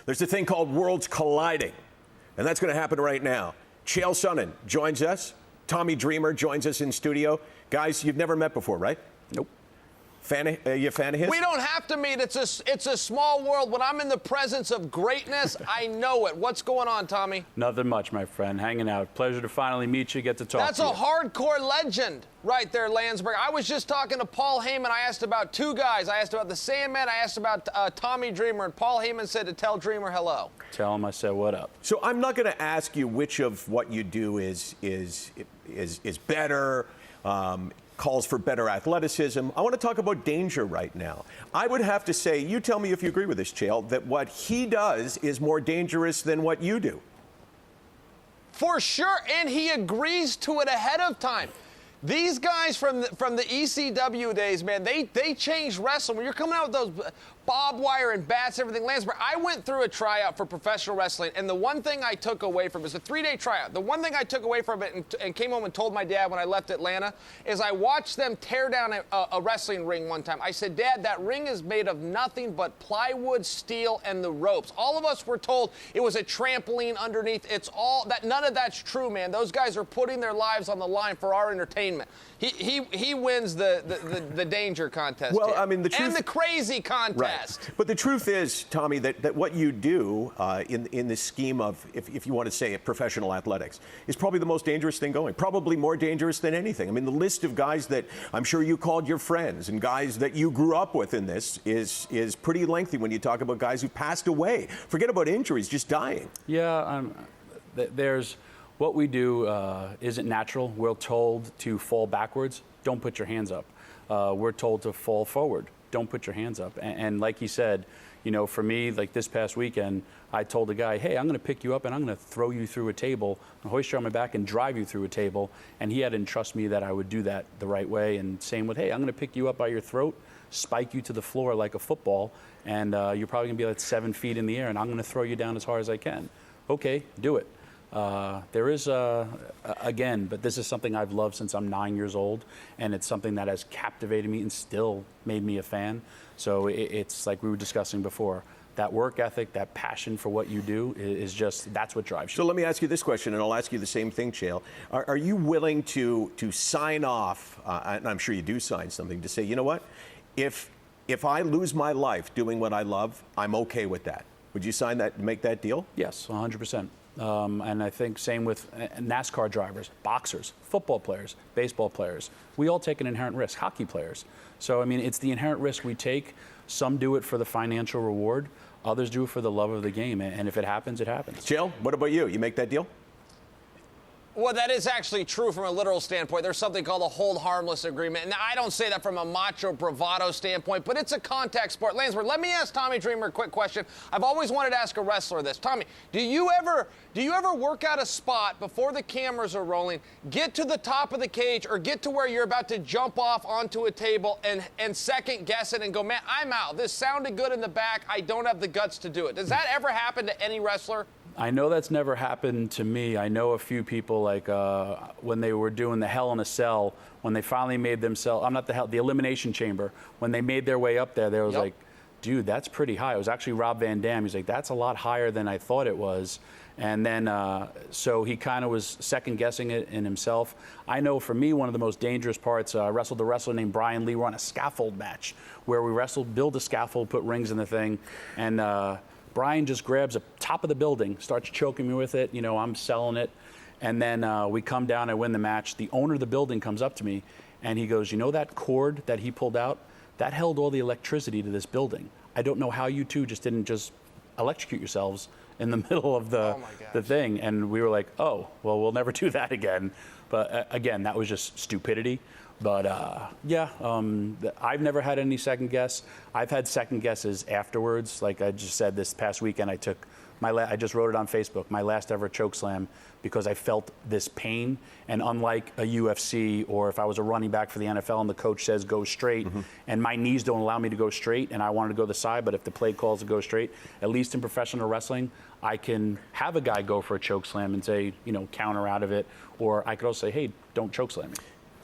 There's a thing called worlds colliding, and that's going to happen right now. Chael Sonnen joins us. Tommy Dreamer joins us in studio. Guys, you've never met before, right? Nope. You a fan of his? We don't have to meet. It's a small world. When I'm in the presence of greatness, I know it. What's going on, Tommy? Nothing much, my friend. Hanging out. Pleasure to finally meet you, get to talk That's to you. a hardcore legend right there, Landsberg. I was just talking to Paul Heyman. I asked about two guys. I asked about the Sandman. I asked about Tommy Dreamer, and Paul Heyman said to tell Dreamer hello. Tell him I said what up. So I'm not going to ask you which of what you do is better, calls for better athleticism. I want to talk about danger right now. I would have to say, you tell me if you agree with this, Chael, that what he does is more dangerous than what you do. For sure, and he agrees to it ahead of time. These guys from the ECW days, man, they changed wrestling. When you're coming out with those barbed wire and bats, everything, Landsberg, I went through a tryout for professional wrestling, and the one thing I took away from it was a 3-day tryout. The one thing I took away from it and came home and told my dad when I left Atlanta is I watched them tear down a wrestling ring one time. I said, Dad, that ring is made of nothing but plywood, steel, and the ropes. All of us were told it was a trampoline underneath. It's all that. None of that's true, man. Those guys are putting their lives on the line for our entertainment. He wins the danger contest. Well, here. I mean, the truth, and the crazy contest. Right. But the truth is, Tommy, that what you do in this scheme of, if you want to say it, professional athletics, is probably the most dangerous thing going. Probably more dangerous than anything. I mean, the list of guys that I'm sure you called your friends and guys that you grew up with in this is pretty lengthy when you talk about guys who passed away. Forget about injuries, just dying. Yeah, there's what we do isn't natural. We're told to fall backwards. Don't put your hands up. We're told to fall forward. Don't put your hands up. And like he said, you know, for me, like this past weekend, I told a guy, hey, I'm going to pick you up and I'm going to throw you through a table, hoist you on my back and drive you through a table. And he had to trust me that I would do that the right way. And same with, hey, I'm going to pick you up by your throat, spike you to the floor like a football, and you're probably going to be like 7 feet in the air, and I'm going to throw you down as hard as I can. Okay, do it. There is, again, but this is something I've loved since I'm 9 years old, and it's something that has captivated me and still made me a fan. So it's like we were discussing before. That work ethic, that passion for what you do is just, that's what drives you. So let me ask you this question, and I'll ask you the same thing, Chael. Are you willing to sign off, and I'm sure you do sign something, to say, you know what, if I lose my life doing what I love, I'm okay with that? Would you sign that, make that deal? Yes, 100%. And I think same with NASCAR drivers, boxers, football players, baseball players. We all take an inherent risk, hockey players. So, I mean, it's the inherent risk we take. Some do it for the financial reward. Others do it for the love of the game. And if it happens, it happens. Chael, what about you? You make that deal? Well, that is actually true from a literal standpoint. There's something called a hold harmless agreement. And I don't say that from a macho bravado standpoint, but it's a contact sport. Landsberg, let me ask Tommy Dreamer a quick question. I've always wanted to ask a wrestler this. Tommy, do you ever work out a spot before the cameras are rolling, get to the top of the cage or get to where you're about to jump off onto a table and second guess it and go, man, I'm out. This sounded good in the back. I don't have the guts to do it. Does that ever happen to any wrestler? I know that's never happened to me. I know a few people, like when they were doing the Hell in a Cell, when they finally made themselves, the Elimination Chamber, when they made their way up there, they was like, dude, that's pretty high. It was actually Rob Van Dam. He's like, that's a lot higher than I thought it was. And then, so he kind of was second guessing it in himself. I know for me, one of the most dangerous parts, I wrestled a wrestler named Brian Lee. We're on a scaffold match where we wrestled, build a scaffold, put rings in the thing, and Brian just grabs the top of the building, starts choking me with it. You know, I'm selling it. And then we come down and win the match. The owner of the building comes up to me and he goes, you know that cord that he pulled out? That held all the electricity to this building. I don't know how you two just didn't just electrocute yourselves in the middle of the thing. And we were like, oh, well, we'll never do that again. But again, that was just stupidity. But I've never had any second guess. I've had second guesses afterwards. Like I just said, this past weekend, I just wrote it on Facebook, my last ever choke slam, because I felt this pain. And unlike a UFC, or if I was a running back for the NFL and the coach says go straight, and my knees don't allow me to go straight, and I wanted to go the side, but if the play calls to go straight, at least in professional wrestling, I can have a guy go for a choke slam and say, you know, counter out of it, or I could also say, hey, don't choke slam me.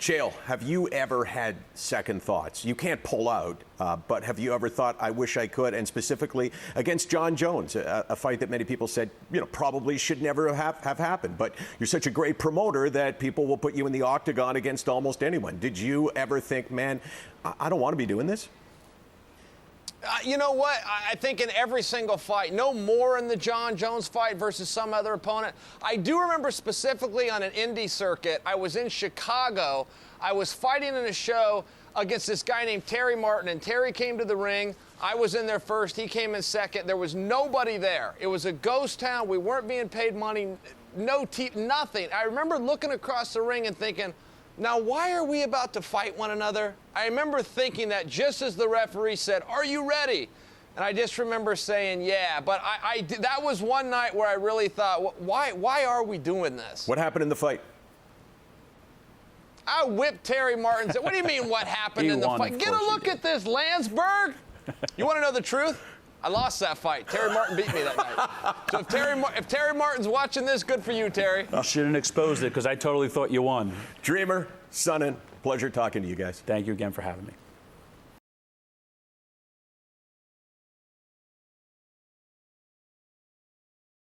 Chael, have you ever had second thoughts? You can't pull out, but have you ever thought, I wish I could? And specifically against John Jones, a fight that many people said, probably should never have happened. But you're such a great promoter that people will put you in the octagon against almost anyone. Did you ever think, man, I don't want to be doing this? You know what? I think in every single fight, no more in the John Jones fight versus some other opponent. I do remember specifically on an indie circuit, I was in Chicago. I was fighting in a show against this guy named Terry Martin, and Terry came to the ring. I was in there first. He came in second. There was nobody there. It was a ghost town. We weren't being paid money, nothing. I remember looking across the ring and thinking, now, why are we about to fight one another? I remember thinking that just as the referee said, are you ready? And I just remember saying, yeah. But that was one night where I really thought, why are we doing this? What happened in the fight? I whipped Terry Martin. What do you mean what happened in the fight? Get a look at this, Landsberg. You want to know the truth? I lost that fight. Terry Martin beat me that night. So if Terry Martin's watching this, good for you, Terry. You shouldn't expose it because I totally thought you won. Dreamer, Sonnen, pleasure talking to you guys. Thank you again for having me.